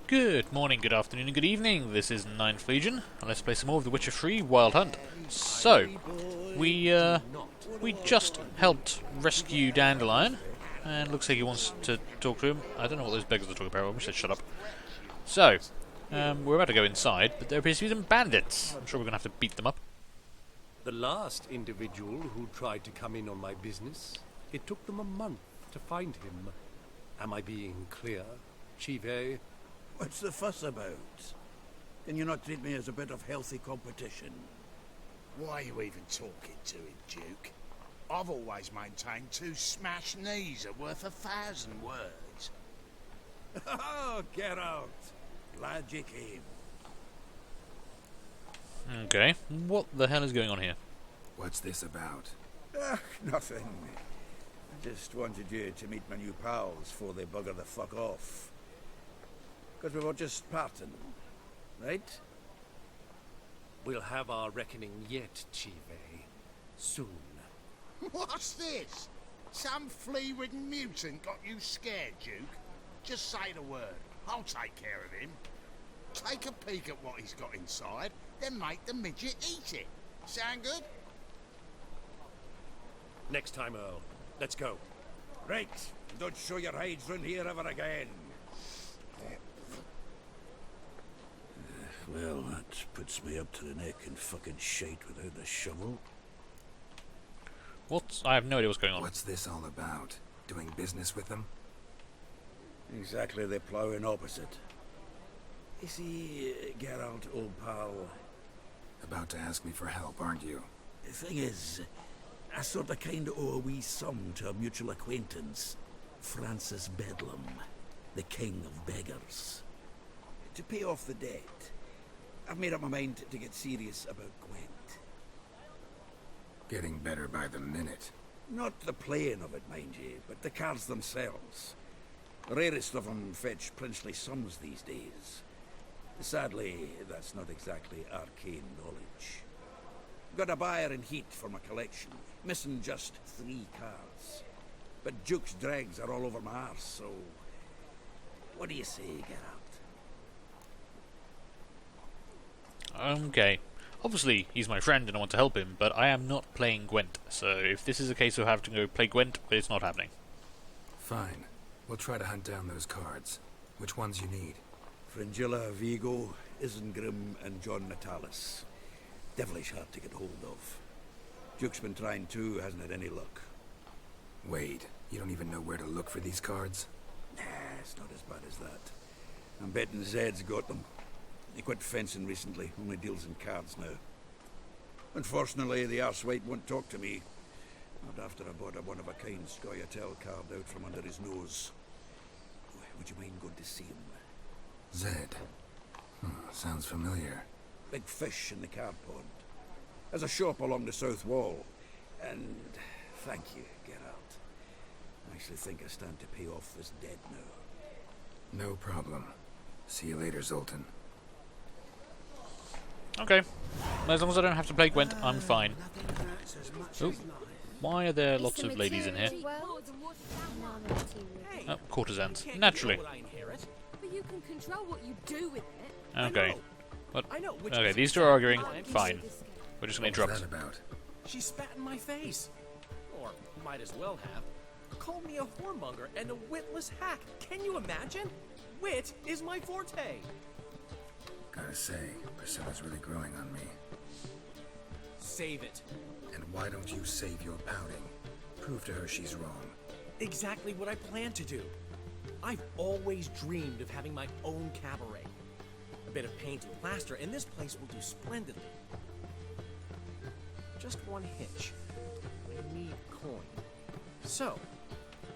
Good morning, good afternoon, and good evening. This is Ninth Legion, and let's play some more of The Witcher 3 Wild Hunt. So, we just helped rescue Dandelion, and looks like he wants to talk to him. I don't know what those beggars are talking about. I wish they'd shut up. So, we're about to go inside, but there appears to be some bandits. I'm sure we're going to have to beat them up. The last individual who tried to come in on my business, it took them a month to find him. Am I being clear, Chive? What's the fuss about? Can you not treat me as a bit of healthy competition? Why are you even talking to him, Duke? I've always maintained 2 smashed knees are worth 1,000 words. Oh, get out. Glad you came. Okay, what the hell is going on here? What's this about? Nothing. I just wanted you to meet my new pals before they bugger the fuck off. Because we were just parting, right? We'll have our reckoning yet, Chive. Soon. What's this? Some flea-ridden mutant got you scared, Duke? Just say the word. I'll take care of him. Take a peek at what he's got inside, then make the midget eat it. Sound good? Next time, Earl. Let's go. Right. Don't show your hides round here ever again. Well, that puts me up to the neck in fucking shite without the shovel. What? I have no idea what's going on. What's this all about? Doing business with them? Exactly the ploughing opposite. You see, Geralt, old pal, About to ask me for help, aren't you? the thing is, I sort of kind of owe a wee sum to a mutual acquaintance, Francis Bedlam, the king of beggars. To pay off the debt, I've made up my mind to get serious about Gwent. Getting better by the minute. Not the playing of it, mind you, but the cards themselves. The rarest of them fetch princely sums these days. Sadly, that's not exactly arcane knowledge. Got a buyer in heat for my collection, missing just 3 cards. But Duke's dregs are all over my arse, so... What do you say, Geralt? Okay. Obviously, he's my friend and I want to help him, but I am not playing Gwent, so if this is a case of having to go play Gwent, it's not happening. Fine. We'll try to hunt down those cards. Which ones you need? Fringilla, Vigo, Isengrim, and John Natalis. Devilish hard to get hold of. Duke's been trying too, hasn't had any luck. Wait, you don't even know where to look for these cards? Nah, it's not as bad as that. I'm betting Zed's got them. He quit fencing recently, only deals in cards now. Unfortunately, the arsewite won't talk to me. Not after I bought a one-of-a-kind Scoia'tael card out from under his nose. Would you mind going to see him? Zed. Sounds familiar. Big fish in the card pond. There's a shop along the south wall. And thank you, Geralt. I actually think I stand to pay off this debt now. No problem. See you later, Zoltan. Okay. As long as I don't have to play Gwent, I'm fine. Oh, why are there lots of ladies in here? Oh, courtesans. Naturally. But you can control what you do with it. Okay. But, okay, these two are arguing. Fine. We're just going to What's interrupt. that about? She spat in my face. Or might as well have. Called me a whoremonger and a witless hack. Can you imagine? Wit is my forte. Gotta say, Priscilla's really growing on me. Save it. And why don't you save your pouting? Prove to her she's wrong. Exactly what I plan to do. I've always dreamed of having my own cabaret. A bit of paint and plaster, and this place will do splendidly. Just one hitch. I need coin. So,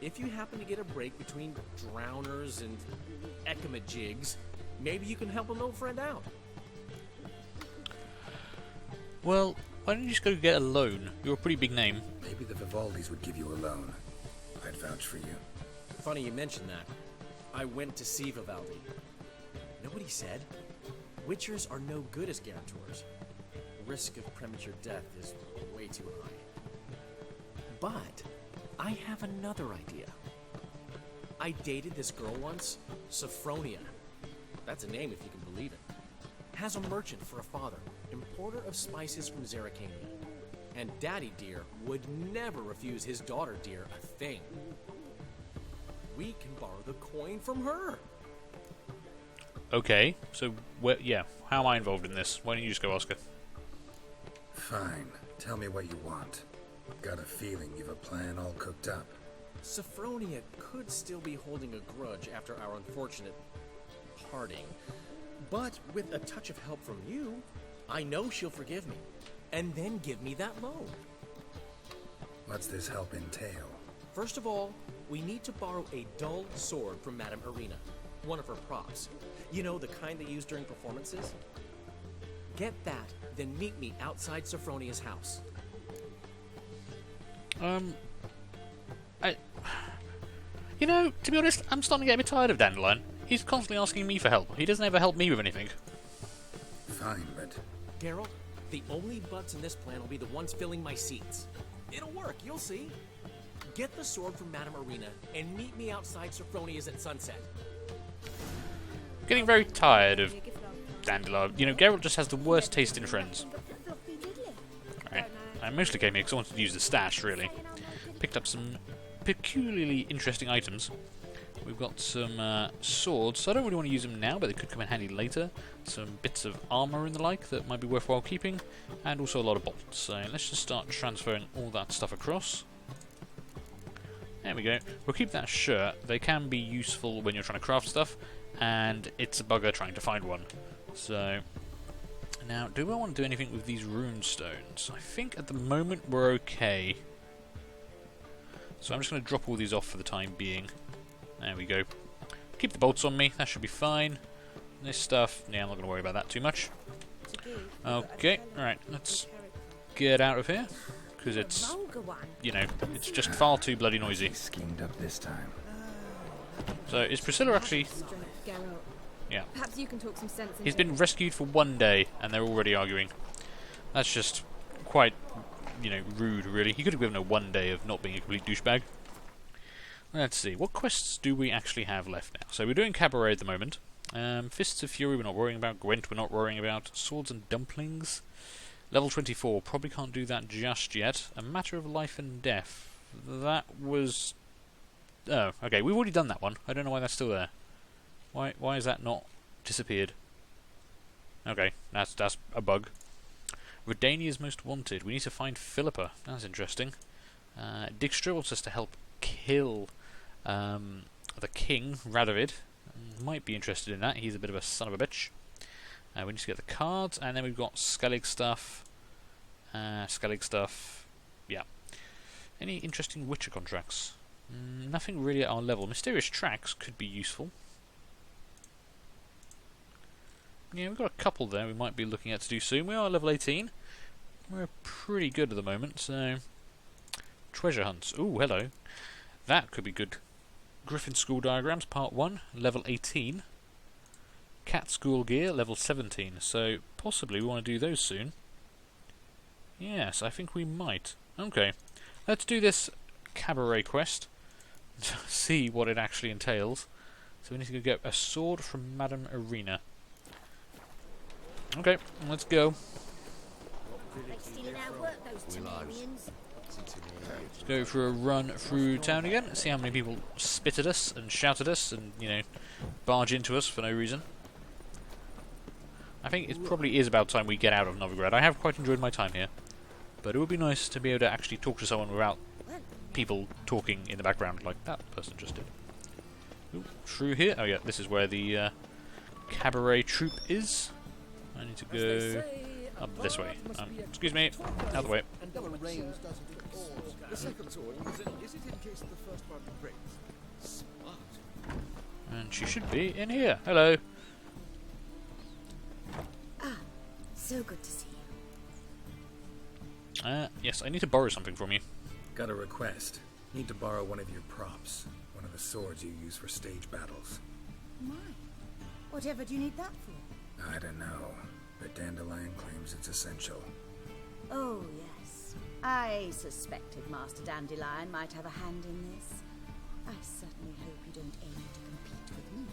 if you happen to get a break between drowners and ekamajigs, maybe you can help an old friend out. Well, why don't you just go get a loan? You're a pretty big name. Maybe the Vivaldis would give you a loan. I'd vouch for you. Funny you mentioned that. I went to see Vivaldi. Nobody said. Witchers are no good as guarantors. The risk of premature death is way too high. But I have another idea. I dated this girl once, Sophronia. That's a name if you can believe it. Has a merchant for a father, importer of spices from Zerrikania. And Daddy Dear would never refuse his daughter Dear a thing. We can borrow the coin from her. Okay, so, yeah, how am I involved in this? Why don't you just go, Oscar? Fine. Tell me what you want. Got a feeling you've a plan all cooked up. Sophronia could still be holding a grudge after our unfortunate parting. But with a touch of help from you, I know she'll forgive me. And then give me that loan. What's this help entail? First of all, we need to borrow a dull sword from Madame Arena. One of her props. You know, the kind they use during performances? Get that, then meet me outside Sophronia's house. You know, to be honest, I'm starting to get a bit tired of Dandelion. He's constantly asking me for help. He doesn't ever help me with anything. Fine, but... Geralt, the only butts in this plan will be the ones filling my seats. It'll work, you'll see. Get the sword from Madame Arena and meet me outside Sophronia's at sunset. Getting very tired of Dandelion. You know, Geralt just has the worst taste in friends. Right. I mostly came here because I wanted to use the stash, really. Picked up some peculiarly interesting items. We've got some swords, so I don't really want to use them now, but they could come in handy later. Some bits of armour and the like that might be worthwhile keeping, and also a lot of bolts. So let's just start transferring all that stuff across. There we go. We'll keep that shirt. They can be useful when you're trying to craft stuff, and it's a bugger trying to find one. So, now, do I want to do anything with these rune stones? I think at the moment we're okay. So I'm just going to drop all these off for the time being. There we go. Keep the bolts on me, that should be fine. This stuff, yeah, I'm not going to worry about that too much. Okay, alright, let's get out of here. Because it's, you know, it's just far too bloody noisy. Schemed up this time. So, is Priscilla actually... Yeah. Perhaps you can talk some sense into He's been rescued for one day, and they're already arguing. That's just quite, you know, rude, really. He could have given her one day of not being a complete douchebag. Let's see, what quests do we actually have left now? So we're doing Cabaret at the moment. Fists of Fury we're not worrying about. Gwent we're not worrying about. Swords and Dumplings. Level 24, probably can't do that just yet. A Matter of Life and Death. That was... Oh, okay, we've already done that one. I don't know why that's still there. Why is that not disappeared? Okay, that's a bug. Redania's Most Wanted. We need to find Philippa. That's interesting. Dijkstra wants us to help kill the king, Radovid. Might be interested in that. He's a bit of a son of a bitch. We need to get the cards, and then we've got Skellig stuff. Yeah. Any interesting Witcher contracts? Nothing really at our level. Mysterious Tracks could be useful. Yeah, we've got a couple there we might be looking at to do soon. We are level 18. We're pretty good at the moment, so... Treasure hunts. Ooh, hello. That could be good. Griffin School Diagrams, Part 1, level 18. Cat School Gear, level 17. So, possibly we want to do those soon. Yes, I think we might. Okay. Let's do this Cabaret quest. See what it actually entails. So we need to go get a sword from Madame Arena. Okay, let's go. Let's go for a run through town again. See how many people spit at us and shout at us and, you know, barge into us for no reason. I think it probably is about time we get out of Novigrad. I have quite enjoyed my time here. But it would be nice to be able to actually talk to someone without people talking in the background like that person just did. Ooh, through here. Oh yeah, this is where the Cabaret troupe is. I need to go up this way. Excuse me, out of the way. And she should be in here. Hello. So good to see you. Yes, I need to borrow something from you. Got a request. Need to borrow one of your props. One of the swords you use for stage battles. My. Whatever do you need that for? I don't know, but Dandelion claims it's essential. Oh, yes. I suspected Master Dandelion might have a hand in this. I certainly hope you don't aim to compete with me.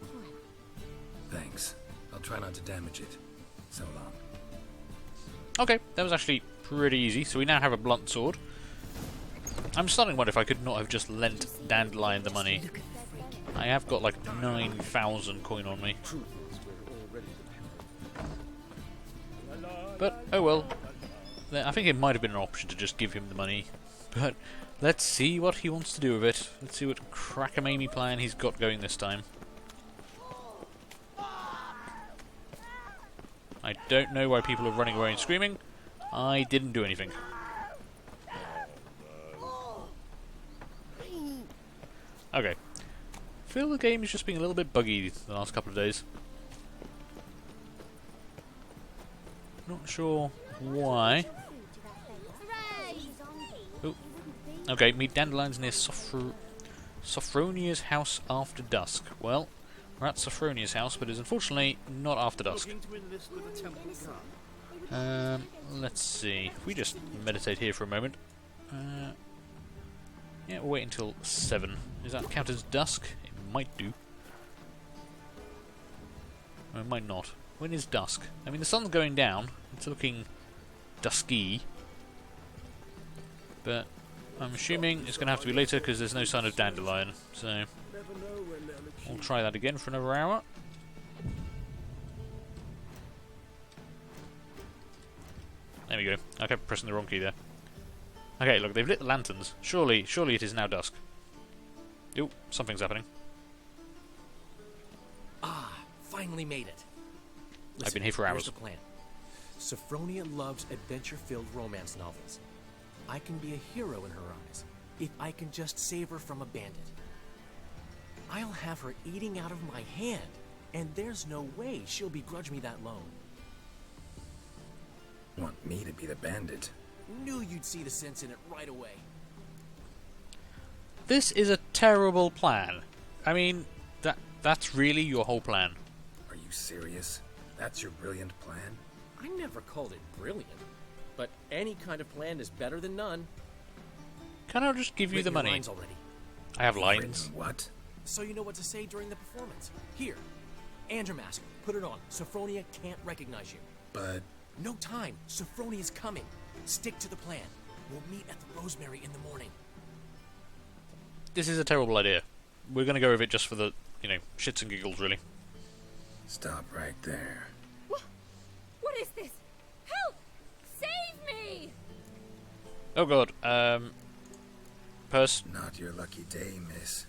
Well, I'll try not to damage it. So long. Okay, that was actually pretty easy. So we now have a blunt sword. I'm starting to wonder if I could not have just lent Dandelion the money. I have got like 9,000 coin on me. But, oh well. I think it might have been an option to just give him the money. But let's see what he wants to do with it. Let's see what crack-a-mamie plan he's got going this time. I don't know why people are running away and screaming. I didn't do anything. Okay. I feel the game is just being a little bit buggy the last couple of days. Not sure why. Ooh. Okay, meet Dandelions near Sophronia's house after dusk. Well, we're at Sophronia's house, but it's unfortunately not after dusk. Let's see. If we just meditate here for a moment. Yeah, we'll wait until 7. Does that count as dusk? It might do. Or it might not. When is dusk? I mean, the sun's going down. It's looking dusky. But I'm assuming it's going to have to be later because there's no sign of Dandelion. So we'll try that again for another hour. There we go. I kept pressing the wrong key there. Okay, look, they've lit the lanterns. Surely it is now dusk. Ooh, something's happening. Ah, finally made it. Listen, I've been here for hours. Here's the plan. Sophronia loves adventure-filled romance novels. I can be a hero in her eyes if I can just save her from a bandit. I'll have her eating out of my hand, and there's no way she'll begrudge me that loan. Want me to be the bandit? Knew you'd see the sense in it right away. This is a terrible plan. I mean, that's really your whole plan. Are you serious? That's your brilliant plan? I never called it brilliant, but any kind of plan is better than none. Can I just give you the Written money? lines already, I have lines. Written what? so you know what to say during the performance. Here, Andrew Mask, put it on. Sophronia can't recognize you. But... No time. Sophronia's coming. Stick to the plan. We'll meet at the Rosemary in the morning. This is a terrible idea. We're going to go with it just for the, shits and giggles, really. Stop right there. What is this? Help! Save me! Oh god, purse. Not your lucky day, miss.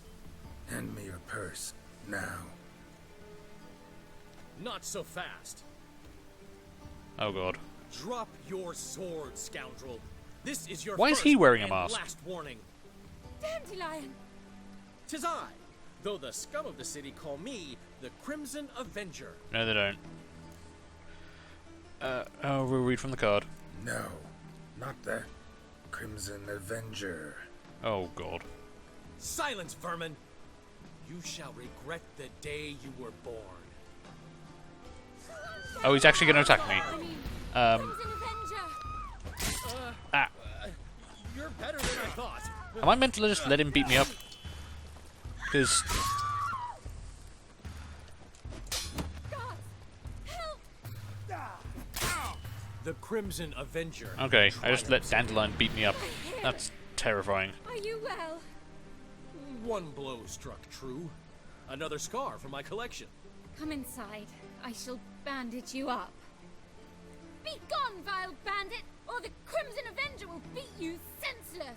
Hand me your purse, now. Not so fast. Oh god. Drop your sword, scoundrel. This is your Why is first he wearing a and mask? last warning. Dandelion! 'Tis I, though the scum of the city call me the Crimson Avenger. No, they don't. We'll read from the card. No, not the Crimson Avenger. Oh god. Silence, vermin! You shall regret the day you were born. Oh, he's actually going to attack me. Crimson Avenger! You're better than I thought. Am I meant to just let him beat me up? Because... The Crimson Avenger. Okay, I just let Dandelion beat me up. That's terrifying. Are you well? One blow struck true. Another scar for my collection. Come inside. I shall bandage you up. Be gone, vile bandit, or the Crimson Avenger will beat you senseless!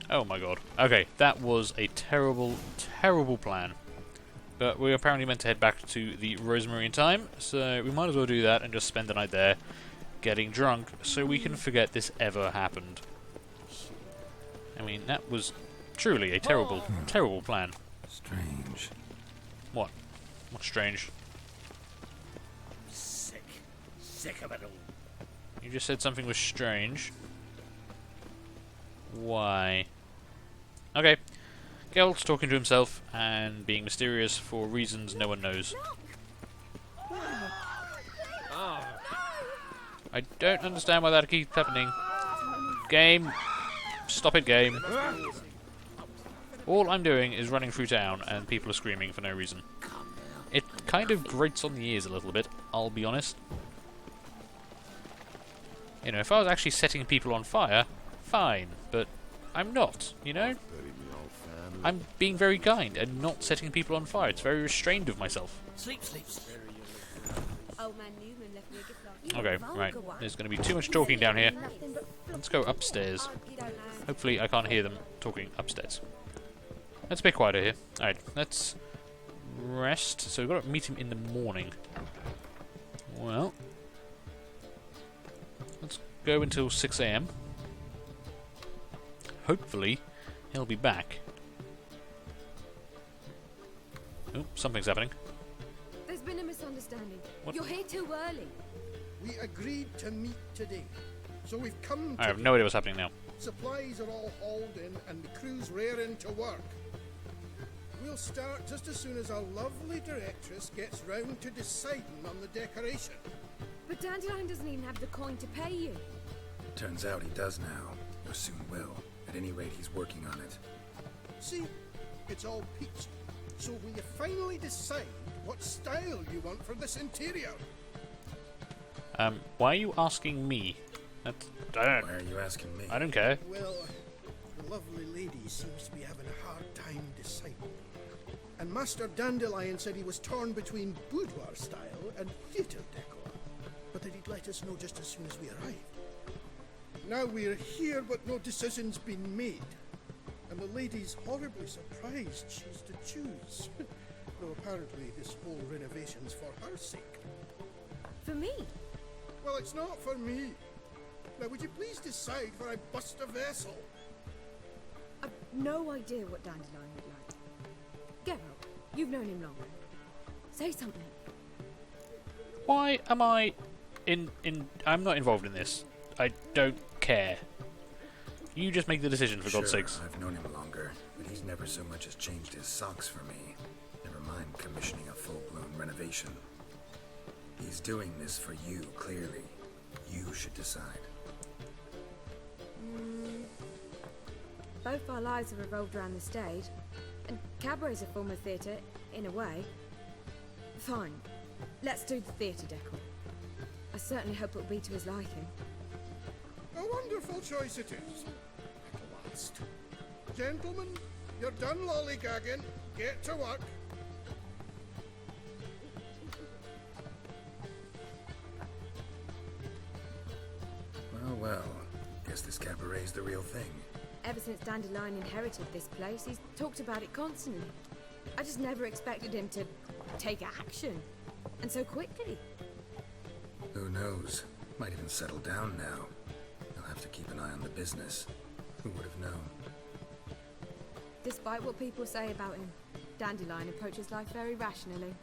Oh my god. Okay, that was a terrible, terrible plan. But we're apparently meant to head back to the Rosemary in time, so we might as well do that and just spend the night there, getting drunk, so we can forget this ever happened. I mean, that was truly a terrible, terrible plan. Strange. What? What's strange? Sick of it all. You just said something was strange. Why? Okay. Geralt's talking to himself and being mysterious for reasons no one knows. I don't understand why that keeps happening. Game. Stop it, game. All I'm doing is running through town and people are screaming for no reason. It kind of grates on the ears a little bit, I'll be honest. You know, if I was actually setting people on fire, fine, but I'm not, you know? I'm being very kind and not setting people on fire. It's very restrained of myself. Sleep. Old man Newman left me a gift last Okay, right. There's going to be too much talking down here. Let's go upstairs. Hopefully I can't hear them talking upstairs. Let's be quieter here. Alright, let's rest. So we've got to meet him in the morning. Well, let's go until 6 AM. Hopefully he'll be back. Oh, something's happening. There's been a misunderstanding. What? You're here too early. We agreed to meet today, so we've come. I have no idea what's happening now. Supplies are all hauled in, and the crew's raring to work. We'll start just as soon as our lovely directress gets round to deciding on the decoration. But Dandelion doesn't even have the coin to pay you. Turns out he does now, or soon will. At any rate, he's working on it. See, it's all peached. So will you finally decide what style you want for this interior? Why are you asking me? Why are you asking me? I don't care. Well, the lovely lady seems to be having a hard time deciding. And Master Dandelion said he was torn between boudoir style and theatre decor, but that he'd let us know just as soon as we arrived. Now we're here, but no decision's been made. And the lady's horribly surprised she's to choose. Though apparently this whole renovation's for her sake. For me? Well, it's not for me. Now, would you please decide where I bust a vessel? I've no idea what Dandelion would like. Geralt, you've known him longer. Say something. Why am I I'm not involved in this. I don't care. You just make the decision, for God's sakes. I've known him longer, but he's never so much as changed his socks for me. Never mind commissioning a full-blown renovation. He's doing this for you, clearly. You should decide. Both our lives have revolved around the stage, and Cabaret's a form of theatre, in a way. Fine, let's do the theatre decor. I certainly hope it'll be to his liking. A wonderful choice it is. At last. Gentlemen, you're done lollygagging. Get to work. Well. Guess this cabaret's the real thing. Ever since Dandelion inherited this place, he's talked about it constantly. I just never expected him to take action. And so quickly. Who knows? Might even settle down now. He'll have to keep an eye on the business. Who would have known? Despite what people say about him, Dandelion approaches life very rationally.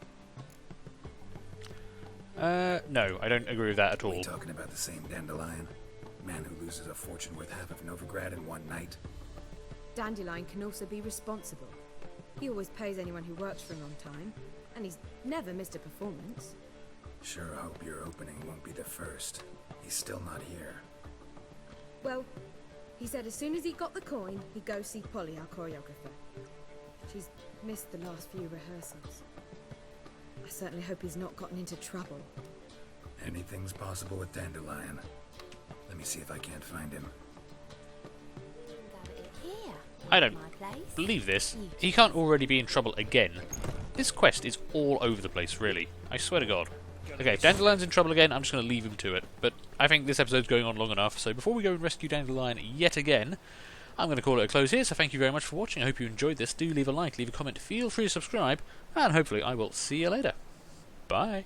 No, I don't agree with that at all. Are we talking about the same Dandelion? Man who loses a fortune worth half of Novigrad in one night? Dandelion can also be responsible. He always pays anyone who works for him on time, and he's never missed a performance. Sure hope your opening won't be the first. He's still not here. Well, he said as soon as he got the coin, he'd go see Polly, our choreographer. She's missed the last few rehearsals. I certainly hope he's not gotten into trouble. Anything's possible with Dandelion. Let me see if I can't find him. I don't believe this. He can't already be in trouble again. This quest is all over the place, really. I swear to God. Okay, if Dandelion's in trouble again, I'm just going to leave him to it. But I think this episode's going on long enough, so before we go and rescue Dandelion yet again, I'm going to call it a close here, so thank you very much for watching. I hope you enjoyed this. Do leave a like, leave a comment, feel free to subscribe, and hopefully I will see you later. Bye.